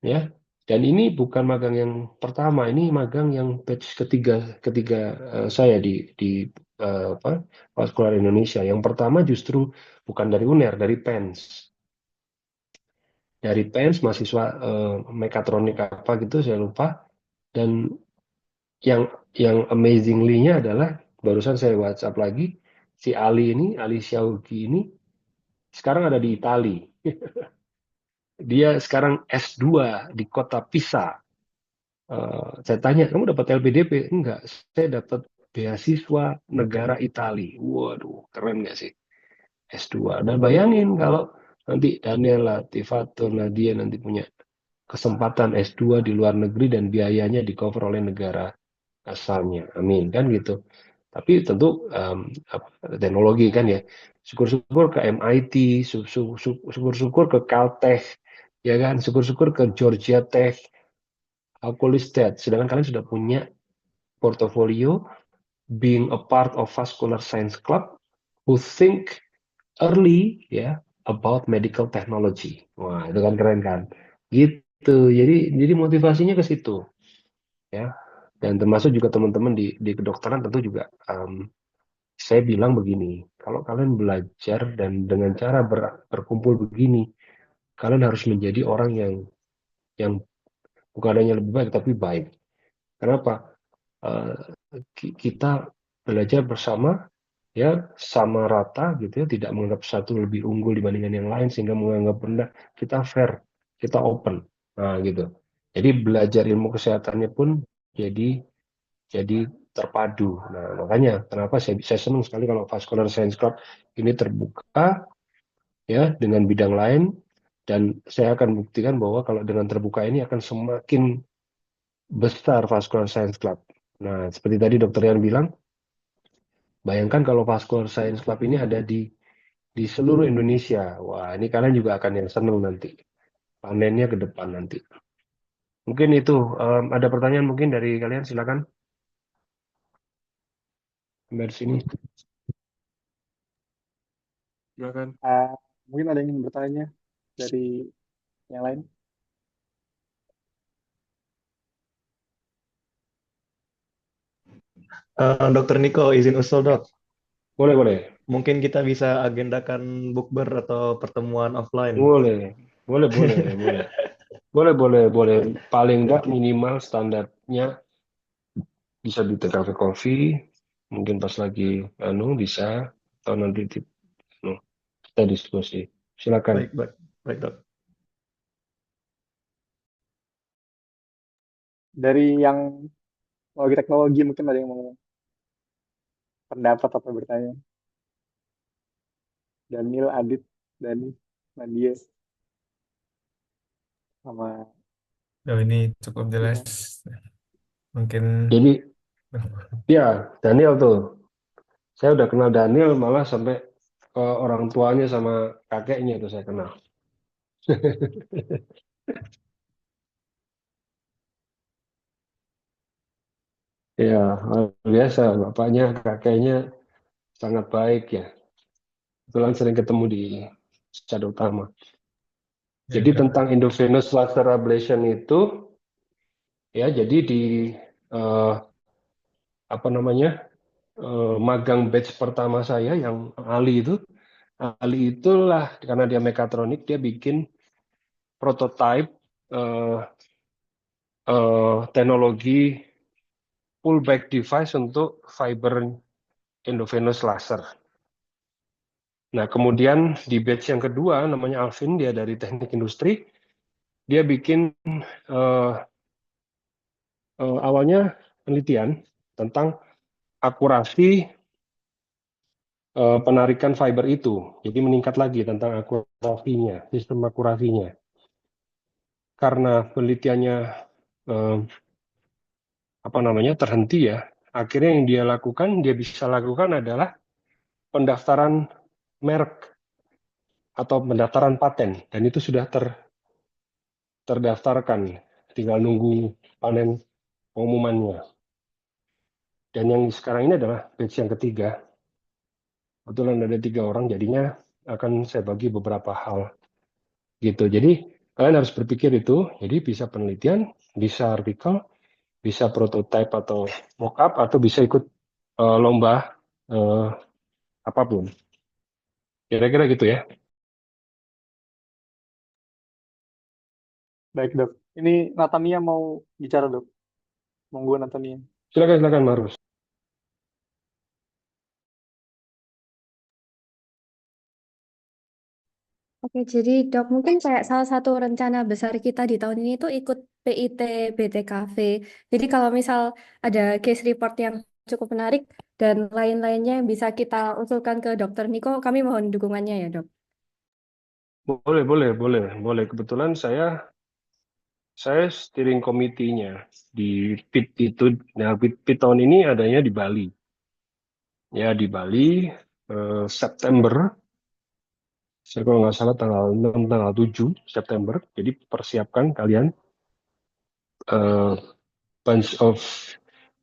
Ya. Dan ini bukan magang yang pertama, ini magang yang batch ketiga saya di Vaskular Indonesia. Yang pertama justru bukan dari UNER, dari PENS. Dari PENS mahasiswa mekatronik apa gitu saya lupa. Dan yang amazingly-nya adalah barusan saya WhatsApp lagi si Ali Syaugi ini sekarang ada di Itali. Dia sekarang S2 di kota Pisa. Saya tanya, kamu dapat LPDP? Enggak, saya dapat beasiswa negara Itali. Waduh, keren nggak sih? S2. Dan bayangin kalau nanti Daniela, Tifatul, Nadia nanti punya kesempatan S2 di luar negeri dan biayanya di cover oleh negara asalnya. Amin, kan gitu. Tapi tentu teknologi kan ya. Syukur-syukur ke MIT, syukur-syukur ke Caltech, ya kan, syukur-syukur ke Georgia Tech, Alcolistat. Sedangkan kalian sudah punya portofolio being a part of Vascular Science Club who think early ya about medical technology. Wah, itu kan keren kan? Gitu. Jadi motivasinya ke situ ya. Dan termasuk juga teman-teman di kedokteran tentu juga saya bilang begini, kalau kalian belajar dan dengan cara berkumpul begini, kalian harus menjadi orang yang bukan hanya lebih baik tapi baik. Kenapa? Eh, kita belajar bersama ya sama rata gitu ya, tidak menganggap satu lebih unggul dibandingkan yang lain sehingga menganggap rendah. Kita fair, kita open. Nah, gitu. Jadi belajar ilmu kesehatannya pun jadi terpadu. Nah, makanya kenapa saya senang sekali kalau Vascular Science Club ini terbuka ya dengan bidang lain, dan saya akan buktikan bahwa kalau dengan terbuka ini akan semakin besar Vascular Science Club. Nah, seperti tadi Dokter Yan bilang, bayangkan kalau Vascular Science Club ini ada di seluruh Indonesia. Wah, ini kalian juga akan yang senang nanti. Panennya ke depan nanti. Mungkin itu, ada pertanyaan mungkin dari kalian, silakan. Dari sini. Silakan.
Mungkin ada yang ingin bertanya dari yang lain?
Dokter Niko, izin usul dok.
Boleh, boleh.
Mungkin kita bisa agendakan bukber atau pertemuan offline.
Boleh, boleh, boleh, boleh. Boleh, boleh, boleh. Paling enggak minimal standarnya bisa di cafe coffee, mungkin pas lagi bisa, atau nanti kita diskusi. Silakan.
Baik, baik, baik dok.
Dari yang teknologi mungkin ada yang mau pendapat atau bertanya. Daniel, Adit, Dani, Nadia, sama
ini cukup jelas. Mungkin
Jadi, ya Daniel tuh, saya udah kenal Daniel malah sampai ke orang tuanya sama kakeknya itu saya kenal. Ya, luar biasa. Bapaknya, kakeknya sangat baik ya. Kebetulan sering ketemu di Sada Utama. Jadi tentang endovenous laser ablation itu, ya jadi di magang batch pertama saya yang Ali itulah karena dia mekatronik, dia bikin prototype teknologi pullback device untuk fiber endovenous laser. Nah, kemudian di batch yang kedua namanya Alvin, dia dari teknik industri, dia bikin awalnya penelitian tentang akurasi penarikan fiber itu. Jadi meningkat lagi tentang akurasinya, sistem akurasinya. Karena penelitiannya terhenti ya, akhirnya yang dia bisa lakukan adalah pendaftaran merek atau pendaftaran paten, dan itu sudah terdaftarkan, tinggal nunggu panen pengumumannya. Dan yang sekarang ini adalah batch yang ketiga. Kebetulan ada 3 orang, jadinya akan saya bagi beberapa hal gitu. Jadi kalian harus berpikir itu. Jadi bisa penelitian, bisa artikel, bisa prototype atau mockup, atau bisa ikut lomba apapun. Kira-kira gitu ya.
Baik, Dok. Ini Natania mau bicara, Dok. Monggo, Natania.
Silakan Marus.
Oke, jadi dok mungkin kayak salah satu rencana besar kita di tahun ini tuh ikut PIT BTKV. Jadi kalau misal ada case report yang cukup menarik dan lain-lainnya yang bisa kita usulkan ke Dokter Niko, kami mohon dukungannya ya dok.
Boleh. Kebetulan saya steering komitinya di PIT itu. Nah, PIT tahun ini adanya di Bali. Ya, di Bali September. Saya kalau nggak salah tanggal 6, tanggal 7 September. Jadi persiapkan kalian bunch of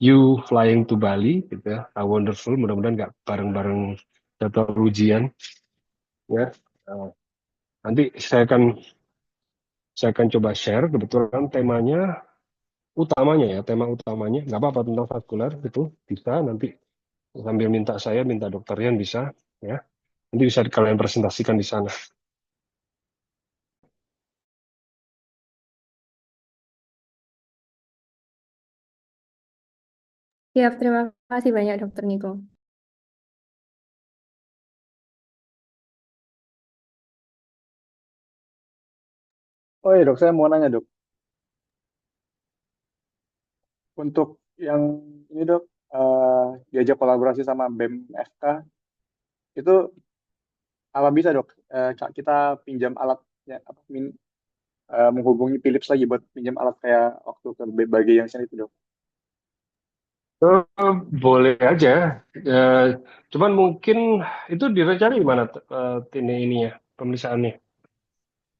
you flying to Bali gitu ya. Wonderful, mudah-mudahan nggak bareng-bareng jadwal ujian ya. Nanti saya akan coba share. Kebetulan tema utamanya nggak apa-apa, tentang vaskular itu bisa nanti sambil minta Dokter Rian bisa ya. Nanti bisa kalian presentasikan di sana.
Siap, terima kasih banyak Dokter Niko.
Oh iya, Dok. Saya mau nanya, Dok. Untuk yang ini, Dok, diajak kolaborasi sama BEM FK, itu apa bisa, Dok? Kita pinjam alatnya, menghubungi Philips lagi buat pinjam alat kayak waktu ke BBG yang sana itu, Dok.
Boleh aja. Cuman mungkin itu direncanain gimana ini ya, pemeriksaannya.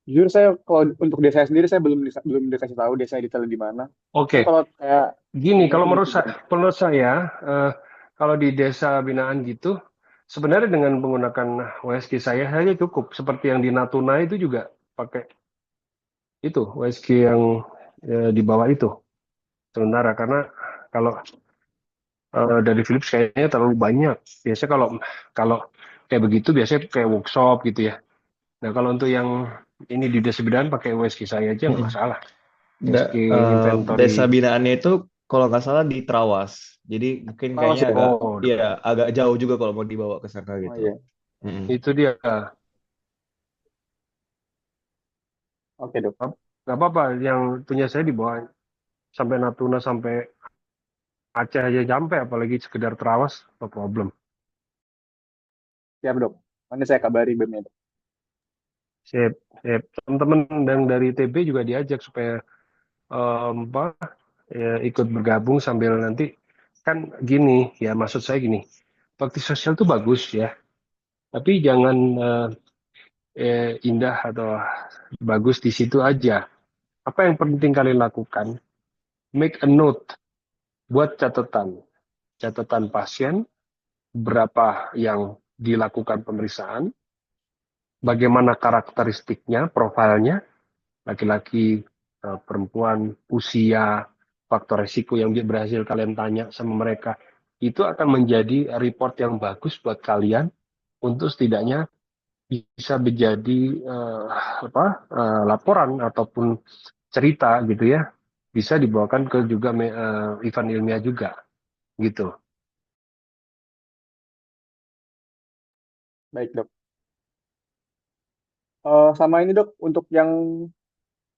Jujur saya kalau untuk desa saya sendiri saya belum dikasih tahu desa detail di mana. Tapi
Oke,
kalau kayak
gini, kalau
mungkin dipinjam.
menurut saya kalau di desa binaan gitu, sebenarnya dengan menggunakan WSG saya saja cukup. Seperti yang di Natuna itu juga pakai itu WSG yang di bawah itu sementara, karena kalau dari Philips kayaknya terlalu banyak. Biasanya kalau kayak begitu biasanya kayak workshop gitu ya. Nah, kalau untuk yang ini di desa binaan pakai WSG saya aja nggak masalah. WSG inventory.
Desa binaannya itu kalau nggak salah di Trawas. Jadi mungkin
Awas
kayaknya
ya.
agak jauh juga kalau mau dibawa ke sana
Oh
gitu.
iya.
Mm-mm.
Itu dia.
Oke, Dok.
Nggak apa-apa, yang punya saya dibawa sampai Natuna, sampai Aceh aja sampai, apalagi sekedar Terawas, no problem.
Siap, Dok. Nanti saya kabari BEM-nya, Dok.
Sip, sip. Teman-teman yang dari TB juga diajak supaya ikut bergabung sambil nanti, kan gini ya, maksud saya gini, bakti sosial itu bagus ya, tapi jangan indah atau bagus di situ aja. Apa yang penting kalian lakukan? Make a note, buat catatan pasien, berapa yang dilakukan pemeriksaan, bagaimana karakteristiknya, profilnya, laki-laki, perempuan, usia, faktor risiko yang berhasil kalian tanya sama mereka. Itu akan menjadi report yang bagus buat kalian untuk setidaknya bisa menjadi laporan ataupun cerita gitu ya. Bisa dibawakan ke juga event ilmiah juga gitu.
Baik, Dok. Sama ini, Dok, untuk yang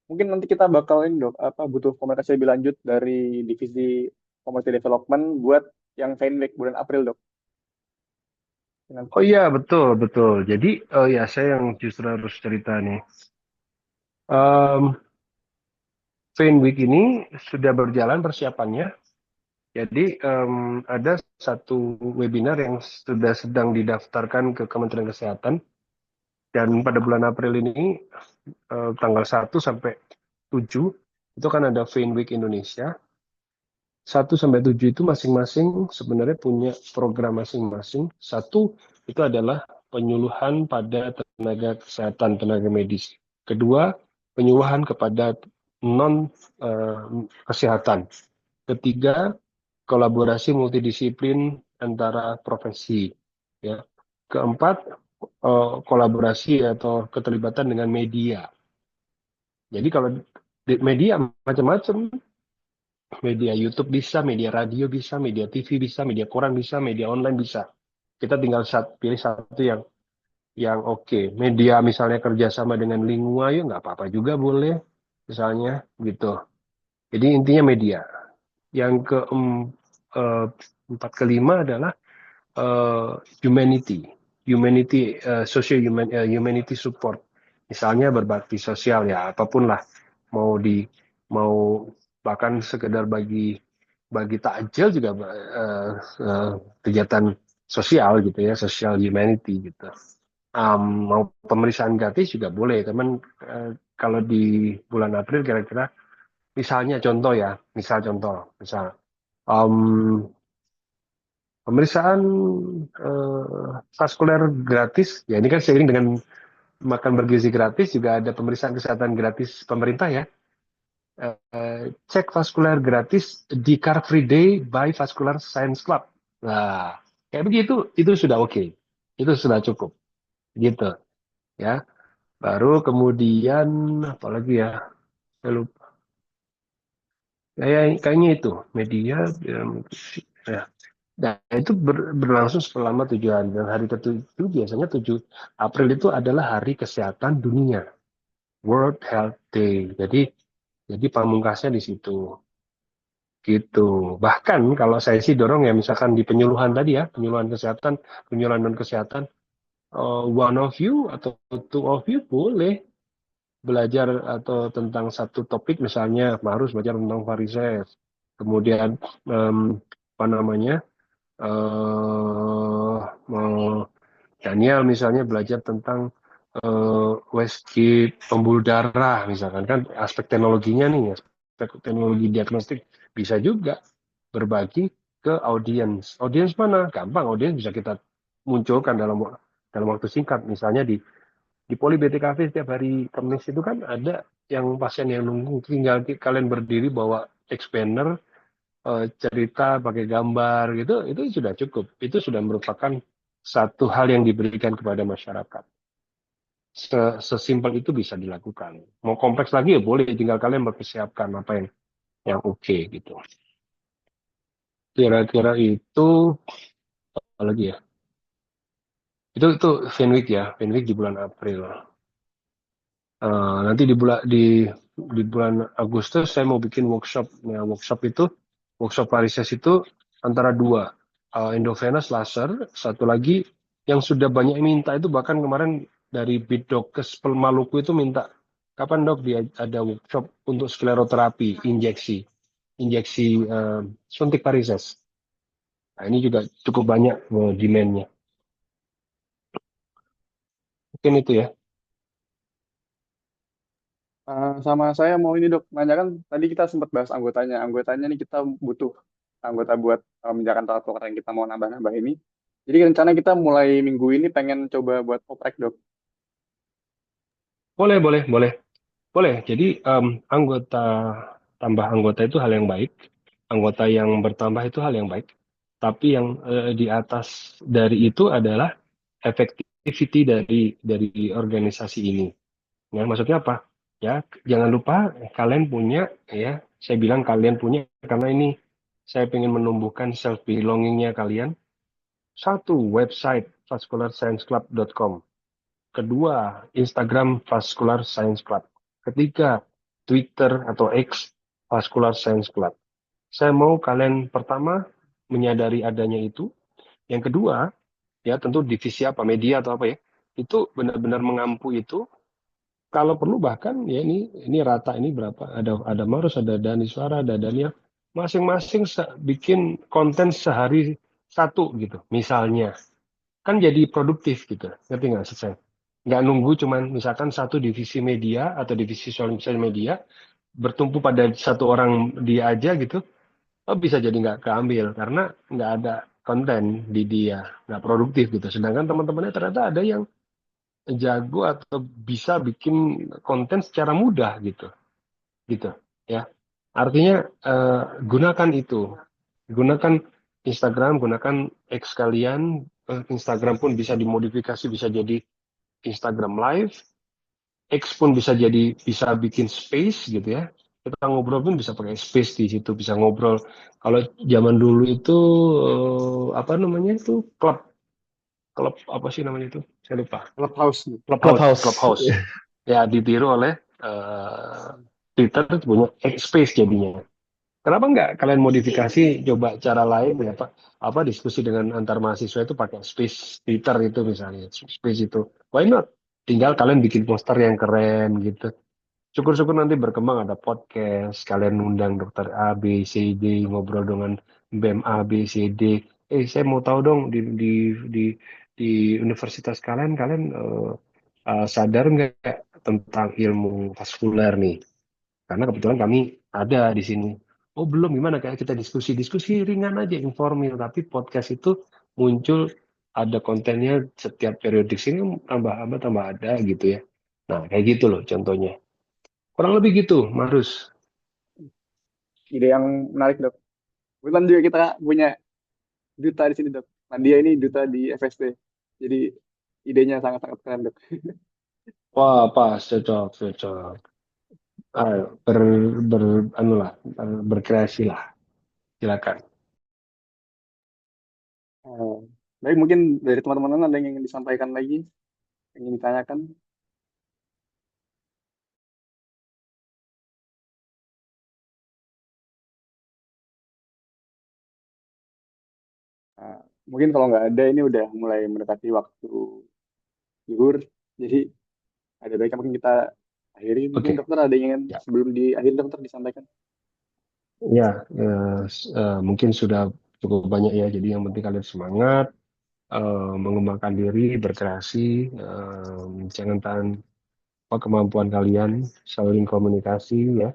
mungkin nanti kita bakal ini, Dok, butuh komunikasi lebih lanjut dari divisi community development buat yang Feinweek bulan April, Dok.
Oh iya, betul. Jadi ya saya yang justru harus cerita nih. Feinweek ini sudah berjalan persiapannya. Jadi ada satu webinar yang sudah sedang didaftarkan ke Kementerian Kesehatan dan pada bulan April ini tanggal 1 sampai 7 itu kan ada Vein Week Indonesia. 1 sampai 7 itu masing-masing sebenarnya punya program masing-masing. Satu itu adalah penyuluhan pada tenaga kesehatan, tenaga medis. Kedua, penyuluhan kepada non kesehatan. Ketiga, kolaborasi multidisiplin antara profesi. Ya. Keempat, kolaborasi atau keterlibatan dengan media. Jadi kalau media macam-macam, media YouTube bisa, media radio bisa, media TV bisa, media koran bisa, media online bisa. Kita tinggal pilih satu yang oke. Media misalnya kerjasama dengan Lingua, ya nggak apa-apa juga boleh, misalnya gitu. Jadi intinya media. Yang keempat kelima adalah humanity, humanity support. Misalnya berbakti sosial ya, apapun lah, mau bahkan sekedar bagi takjil juga kegiatan sosial gitu ya, social humanity gitu. Mau pemeriksaan gratis juga boleh, teman. Kalau di bulan April kira-kira, misalnya contoh ya, misal pemeriksaan vaskuler gratis, ya ini kan seiring dengan makan bergizi gratis juga ada pemeriksaan kesehatan gratis pemerintah ya. Cek vaskuler gratis di Car Free Day by Vascular Science Club. Nah, kayak begitu itu sudah oke. Itu sudah cukup. Gitu ya. Baru kemudian apalagi ya? Saya lupa. Kayaknya itu media ya. Nah, itu berlangsung selama 7 hari. Dan hari ke-7 biasanya 7 April itu adalah Hari Kesehatan Dunia. World Health Day. Jadi pamungkasnya di situ. Gitu. Bahkan kalau saya sih dorong ya misalkan di penyuluhan tadi ya, penyuluhan kesehatan, penyuluhan non kesehatan, one of you atau two of you boleh belajar atau tentang satu topik misalnya harus belajar tentang varises. Kemudian apa namanya? Daniel misalnya belajar tentang Westgate pembuluh darah misalkan kan aspek teknologinya nih, aspek teknologi diagnostik bisa juga berbagi ke audiens. Audiens mana? Gampang, audiens bisa kita munculkan dalam waktu singkat. Misalnya di Poli BTKV setiap hari Kamis itu kan ada yang pasien yang nunggu, tinggal kalian berdiri bawa expander, cerita pakai gambar gitu, itu sudah cukup. Itu sudah merupakan satu hal yang diberikan kepada masyarakat. Sesimpel itu bisa dilakukan. Mau kompleks lagi ya boleh, tinggal kalian mempersiapkan apa yang oke gitu. Kira-kira itu apa lagi ya? Itu Fenwick ya, Fenwick di bulan April. Nanti di bulan Agustus saya mau bikin workshop. Nah, workshop varises itu antara dua, endovenous laser, satu lagi yang sudah banyak minta itu bahkan kemarin dari Bidokes Maluku itu minta, kapan dok dia ada workshop untuk skleroterapi, injeksi suntik varises. Nah, ini juga cukup banyak demand-nya. Mungkin itu ya.
Sama saya mau ini dok, nanya kan tadi kita sempat bahas anggotanya. Anggotanya nih kita butuh anggota buat menjalankan tata kelola yang kita mau nambah-nambah ini. Jadi rencana kita mulai minggu ini pengen coba buat oprek dok.
Boleh. Jadi tambah anggota itu hal yang baik. Anggota yang bertambah itu hal yang baik. Tapi yang di atas dari itu adalah effectivity dari organisasi ini. Ya, maksudnya apa? Ya, jangan lupa kalian punya, ya, saya bilang kalian punya karena ini saya ingin menumbuhkan self belongingnya kalian. Satu, website vascularscienceclub.com. Kedua, Instagram Vascular Science Club. Ketiga, Twitter atau X Vascular Science Club. Saya mau kalian pertama menyadari adanya itu. Yang kedua, ya tentu divisi apa, media atau apa ya, itu benar-benar mengampu itu. Kalau perlu bahkan ya ini rata, ini berapa? Ada Marus, ada Dani Suara, ada Daniel. masing-masing bikin konten sehari satu gitu, misalnya. Kan jadi produktif gitu, ngerti nggak sih saya? Nggak nunggu cuman misalkan satu divisi media atau divisi sosial media bertumpu pada satu orang dia aja gitu, bisa jadi nggak keambil karena nggak ada konten di dia, nggak produktif gitu. Sedangkan teman-temannya ternyata ada yang jago atau bisa bikin konten secara mudah gitu, gitu ya. Artinya gunakan itu, gunakan Instagram, gunakan X kalian. Instagram pun bisa dimodifikasi, bisa jadi Instagram Live, X pun bisa bikin space gitu ya. Kita ngobrol pun bisa pakai space di situ, bisa ngobrol. Kalau zaman dulu itu apa namanya itu klub klub apa sih namanya itu? Saya lupa.
Clubhouse.
Clubhouse. Ya ditiru oleh Twitter punya X space jadinya. Kenapa nggak kalian modifikasi coba cara lain ya Pak? Apa diskusi dengan antar mahasiswa itu pakai space Twitter itu misalnya, space itu. Why not? Tinggal kalian bikin poster yang keren gitu. Syukur-syukur nanti berkembang ada podcast, kalian undang dokter A, B, C, D, ngobrol dengan BEM A, B, C, D. Saya mau tahu dong di universitas kalian sadar nggak tentang ilmu vaskuler nih? Karena kebetulan kami ada di sini. Oh belum, gimana kayak kita diskusi ringan aja, informal. Tapi podcast itu muncul ada kontennya setiap periodik sini tambah ada gitu ya. Nah kayak gitu loh contohnya. Kurang lebih gitu, Marus.
Ide yang menarik, Dok. Kebetulan juga kita punya duta di sini, Dok. Nah, dia ini duta di FST. Jadi idenya sangat-sangat keren, Dok.
Wah, pas, cocok, cocok. Ayo, anu lah, berkreasi lah. Silakan.
Eh, Baik, mungkin dari teman-teman ada yang ingin disampaikan lagi, yang ingin ditanyakan. Nah, mungkin kalau nggak ada, ini udah mulai mendekati waktu zuhur. Jadi ada baiknya mungkin kita akhiri. Mungkin
Oke.
dokter ada yang ingin
Ya.
sebelum di akhir dokter disampaikan.
Ya, mungkin sudah cukup banyak ya. Jadi yang penting kalian semangat, mengembangkan diri, berkreasi, jangan tahan apa kemampuan kalian, saling komunikasi ya.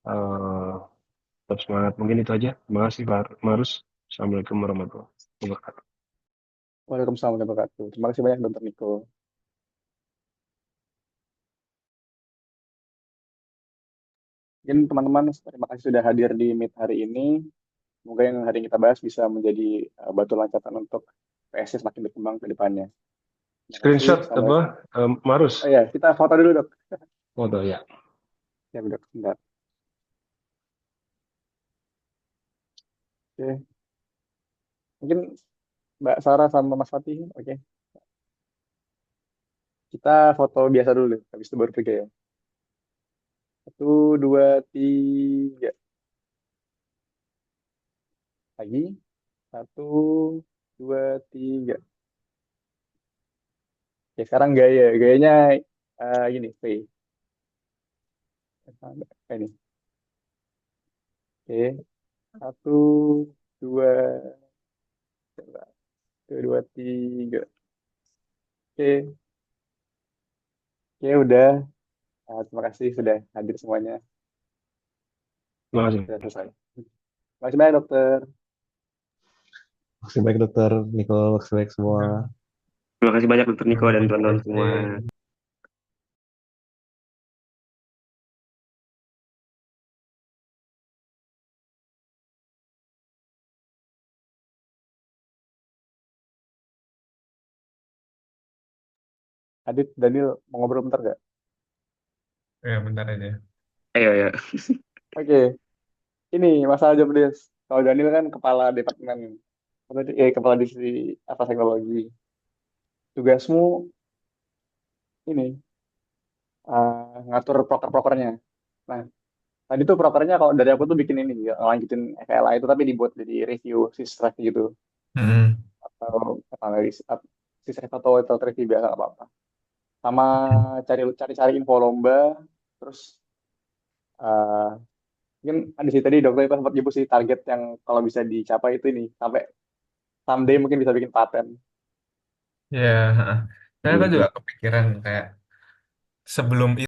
Eh, Tetap semangat. Mungkin itu aja. Terima kasih, Pak Marus. Assalamualaikum warahmatullahi wabarakatuh.
Waalaikumsalam warahmatullahi wabarakatuh. Terima kasih banyak, Dokter Niko. Mungkin teman-teman, terima kasih sudah hadir di Meet hari ini. Semoga yang hari ini kita bahas bisa menjadi batu loncatan untuk PSC semakin berkembang ke depannya. Terima kasih.
Screenshot apa,
Assalamualaikum.
Marus?
Oh ya, kita foto dulu, Dok.
Foto ya.
Ya, Dok. Bentar. Oke. Mungkin Mbak Sarah sama Mas Fatih. Oke. Kita foto biasa dulu, habis itu baru pergi ya. 1, 2, 3. Lagi. 1, 2, 3. Oke, sekarang gayanya gini, V. Ini. Oke, 1, 2, 2, 3. Oke, oke udah. Terima kasih sudah hadir semuanya.
Terima kasih.
Sudah selesai. Terima kasih banyak, dokter.
Masih baik dokter Niko, masih baik semua.
Terima kasih banyak Dokter Niko dan teman-teman semua.
Adit, Daniel, mau ngobrol bentar nggak?
Ya, bentar aja.
Ayo, ya.
Oke, ini masalah job desk. Kalau Daniel kan kepala departemen, kepala divisi atas teknologi. Tugasmu ini ngatur proker-prokernya. Nah, tadi tuh prokernya kalau dari aku tuh bikin ini, ya, lanjutin FLA itu tapi dibuat jadi review sisrek gitu,
Mm-mm.
atau analis sisrek atau review biasa nggak apa-apa. Sama cari-cari info lomba, terus uh, Mungkin ada sih tadi dokter itu sempat nyebut sih target yang kalau bisa dicapai itu ini sampai someday mungkin bisa bikin paten.
Ya, heeh. Saya kan juga kepikiran kayak sebelum